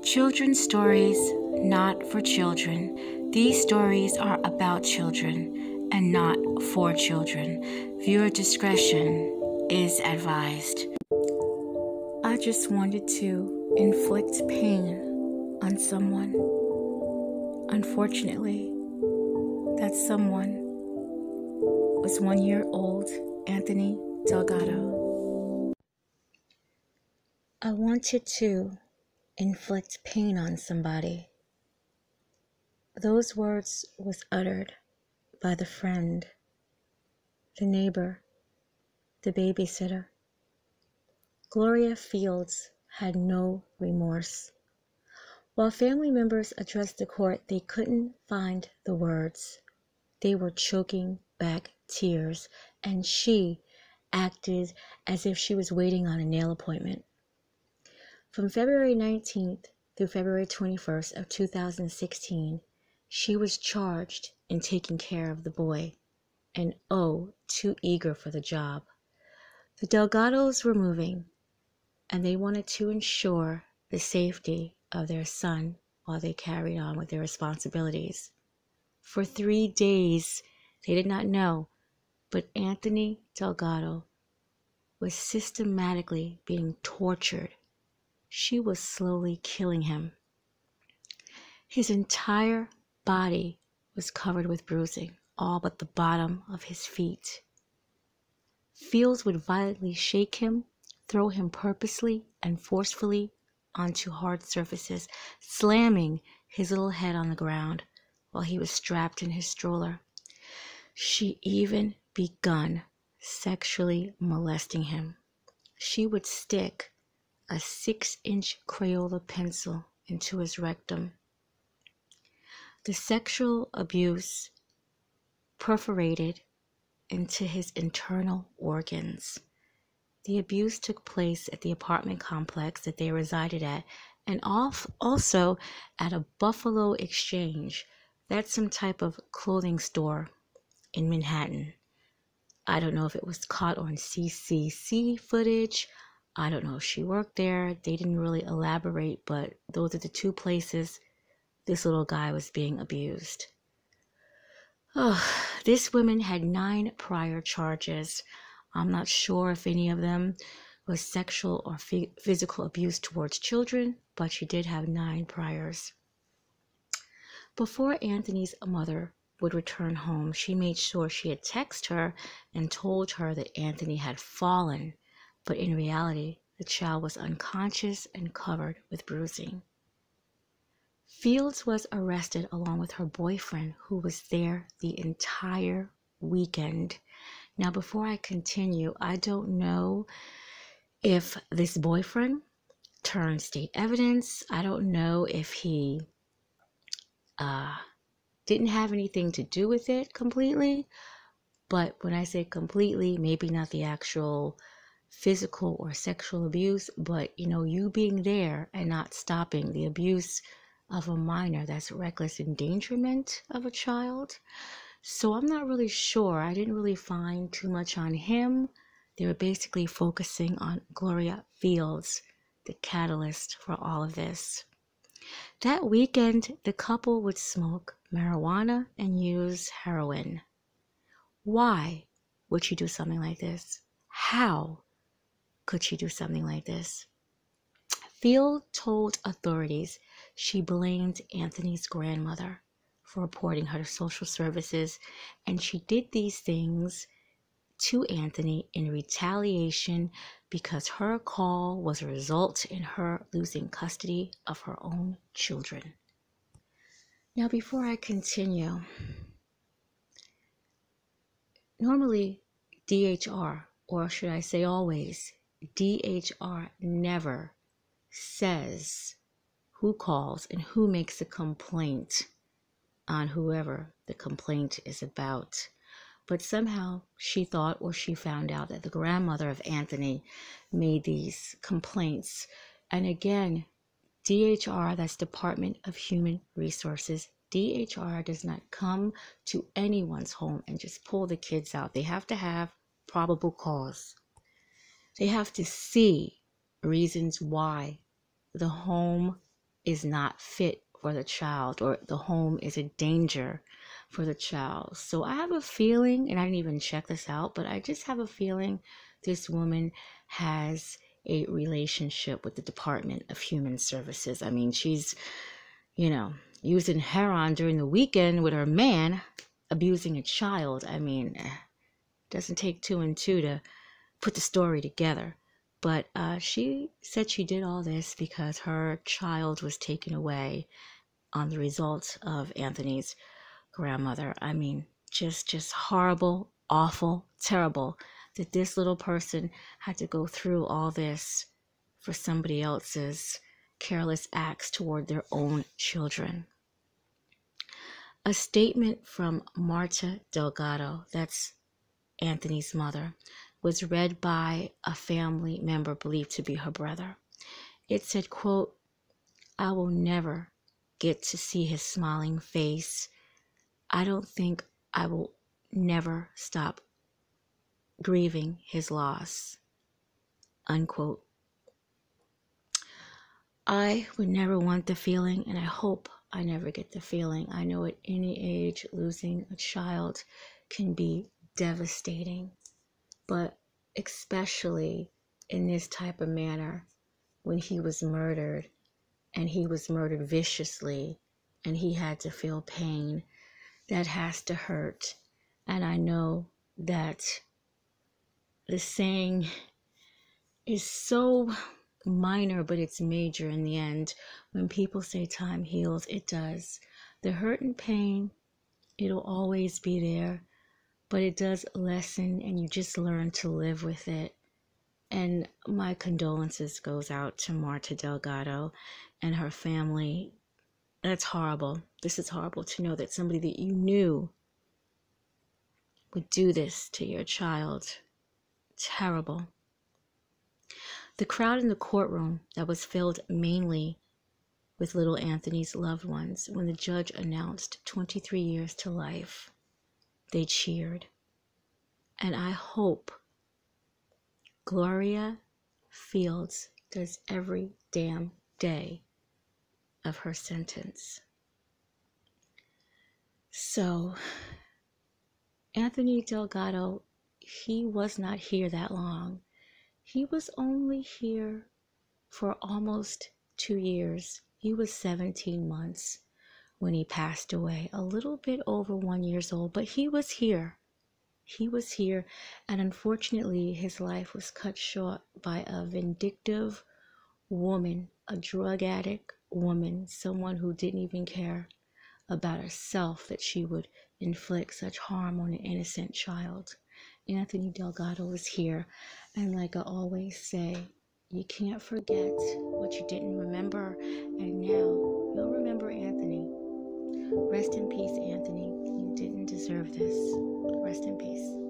Children's stories, not for children. These stories are about children and not for children. Viewer discretion is advised. I just wanted to inflict pain on someone. Unfortunately, that someone was 1 year old Anthony Delgado. I wanted to inflict pain on somebody. Those words was uttered by the friend, the neighbor, the babysitter. Gloria Fields had no remorse. While family members addressed the court, they couldn't find the words. They were choking back tears, and she acted as if she was waiting on a nail appointment. From February 19th through February 21st of 2016, she was charged in taking care of the boy, and too eager for the job. The Delgados were moving, and they wanted to ensure the safety of their son while they carried on with their responsibilities. For 3 days, they did not know, but Anthony Delgado was systematically being tortured. She was slowly killing him. His entire body was covered with bruising, all but the bottom of his feet. Fields would violently shake him, throw him purposely and forcefully onto hard surfaces, slamming his little head on the ground while he was strapped in his stroller. She even begun sexually molesting him. She would stick a 6-inch Crayola pencil into his rectum. The sexual abuse perforated into his internal organs. The abuse took place at the apartment complex that they resided at, and also at a Buffalo Exchange. That's some type of clothing store in Manhattan. I don't know if it was caught on CCC footage. I don't know if she worked there. They didn't really elaborate, but those are the two places this little guy was being abused. This woman had 9 prior charges. I'm not sure if any of them was sexual or physical abuse towards children, but she did have 9 priors. Before Anthony's mother would return home, she made sure she had texted her and told her that Anthony had fallen, but in reality, the child was unconscious and covered with bruising. Fields was arrested along with her boyfriend, who was there the entire weekend. Now, before I continue, I don't know if this boyfriend turned state evidence. I don't know if he didn't have anything to do with it completely. But when I say completely, maybe not the actual physical or sexual abuse, but, you being there and not stopping the abuse of a minor, that's reckless endangerment of a child. So I'm not really sure. I didn't really find too much on him. They were basically focusing on Gloria Fields, the catalyst for all of this. That weekend, the couple would smoke marijuana and use heroin. Why would she do something like this? How could she do something like this? Field told authorities she blamed Anthony's grandmother for reporting her to social services, and she did these things to Anthony in retaliation because her call was a result in her losing custody of her own children. Now, before I continue, normally DHR, or should I say always, DHR never says who calls and who makes a complaint on whoever the complaint is about. But somehow she thought, or she found out, that the grandmother of Anthony made these complaints. And again, DHR, that's Department of Human Resources, DHR does not come to anyone's home and just pull the kids out. They have to have probable cause. They have to see reasons why the home is not fit for the child, or the home is a danger for the child. So I have a feeling, and I didn't even check this out, but I just have a feeling this woman has a relationship with the Department of Human Services. I mean, she's, using heroin during the weekend with her man, abusing a child. I mean, it doesn't take two and two to put the story together. But she said she did all this because her child was taken away on the result of Anthony's grandmother. I mean, just horrible, awful, terrible that this little person had to go through all this for somebody else's careless acts toward their own children. A statement from Marta Delgado, that's Anthony's mother, was read by a family member believed to be her brother. It said, quote, "I will never get to see his smiling face. I don't think I will never stop grieving his loss," unquote. I would never want the feeling, and I hope I never get the feeling. I know at any age losing a child can be devastating, but especially in this type of manner, when he was murdered, and he was murdered viciously, and he had to feel pain, that has to hurt. And I know that the saying is so minor, but it's major in the end. When people say time heals, it does. The hurt and pain, it'll always be there, but it does lessen, and you just learn to live with it. And my condolences goes out to Marta Delgado and her family. That's horrible. This is horrible to know that somebody that you knew would do this to your child. Terrible. The crowd in the courtroom that was filled mainly with little Anthony's loved ones, when the judge announced 23 years to life, they cheered. And I hope Gloria Fields does every damn day of her sentence. So, Anthony Delgado, he was not here that long. He was only here for almost 2 years. He was 17 months when he passed away, a little bit over 1 year old, but he was here. He was here, and unfortunately, his life was cut short by a vindictive woman, a drug addict woman, someone who didn't even care about herself, that she would inflict such harm on an innocent child. Anthony Delgado was here, and like I always say, you can't forget what you didn't remember, and now you'll remember Anthony. Rest in peace, Anthony. You didn't deserve this. Rest in peace.